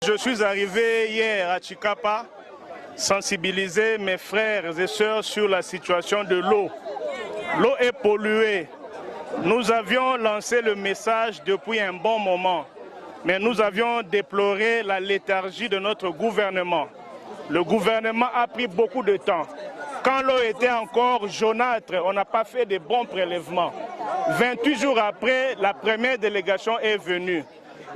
Je suis arrivé hier à Chikapa, sensibiliser mes frères et sœurs sur la situation de l'eau. L'eau est polluée. Nous avions lancé le message depuis un bon moment, mais nous avions déploré la léthargie de notre gouvernement. Le gouvernement a pris beaucoup de temps. Quand l'eau était encore jaunâtre, on n'a pas fait de bons prélèvements. 28 jours après, la première délégation est venue.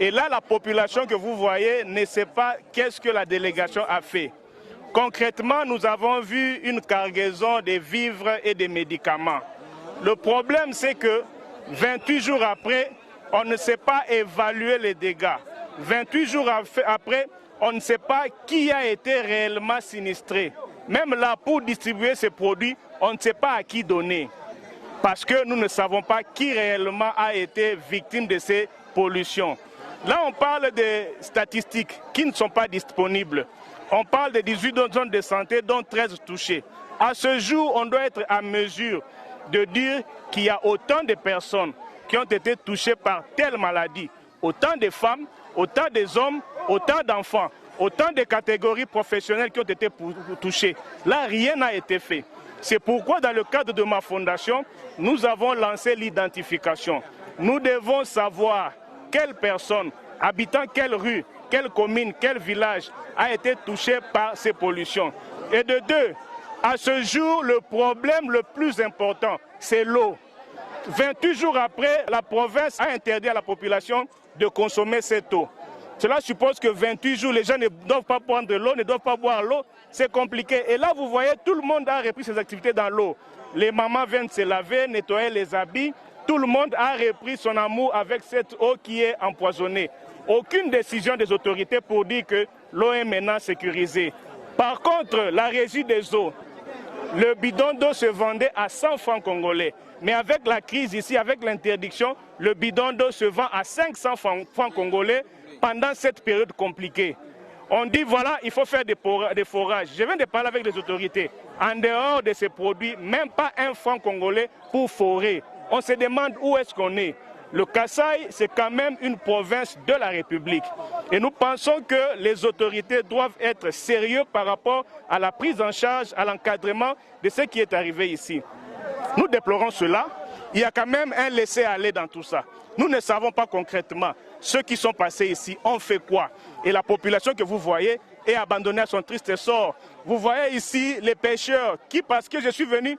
Et là, la population que vous voyez ne sait pas qu'est-ce que la délégation a fait. Concrètement, nous avons vu une cargaison de vivres et de médicaments. Le problème, c'est que 28 jours après, on ne sait pas évaluer les dégâts. 28 jours après, on ne sait pas qui a été réellement sinistré. Même là, pour distribuer ces produits, on ne sait pas à qui donner. Parce que nous ne savons pas qui réellement a été victime de ces pollutions. Là, on parle des statistiques qui ne sont pas disponibles. On parle de 18 zones de santé, dont 13 touchées. À ce jour, on doit être à mesure de dire qu'il y a autant de personnes qui ont été touchées par telle maladie. Autant de femmes, autant des hommes, autant d'enfants, autant de catégories professionnelles qui ont été touchées. Là, rien n'a été fait. C'est pourquoi, dans le cadre de ma fondation, nous avons lancé l'identification. Nous devons savoir quelle personne, habitant quelle rue, quelle commune, quel village a été touché par ces pollutions. Et de deux, à ce jour, le problème le plus important, c'est l'eau. 28 jours après, la province a interdit à la population de consommer cette eau. Cela suppose que 28 jours, les gens ne doivent pas prendre de l'eau, ne doivent pas boire l'eau. C'est compliqué. Et là, vous voyez, tout le monde a repris ses activités dans l'eau. Les mamans viennent se laver, nettoyer les habits. Tout le monde a repris son amour avec cette eau qui est empoisonnée. Aucune décision des autorités pour dire que l'eau est maintenant sécurisée. Par contre, la régie des eaux, le bidon d'eau se vendait à 100 francs congolais. Mais avec la crise ici, avec l'interdiction, le bidon d'eau se vend à 500 francs congolais pendant cette période compliquée. On dit voilà, il faut faire des forages. Je viens de parler avec les autorités. En dehors de ces produits, même pas 1 franc congolais pour forer. On se demande où est-ce qu'on est. Le Kasaï, c'est quand même une province de la République. Et nous pensons que les autorités doivent être sérieux par rapport à la prise en charge, à l'encadrement de ce qui est arrivé ici. Nous déplorons cela. Il y a quand même un laisser-aller dans tout ça. Nous ne savons pas concrètement ceux qui sont passés ici ont fait quoi. Et la population que vous voyez est abandonnée à son triste sort. Vous voyez ici les pêcheurs qui, parce que je suis venu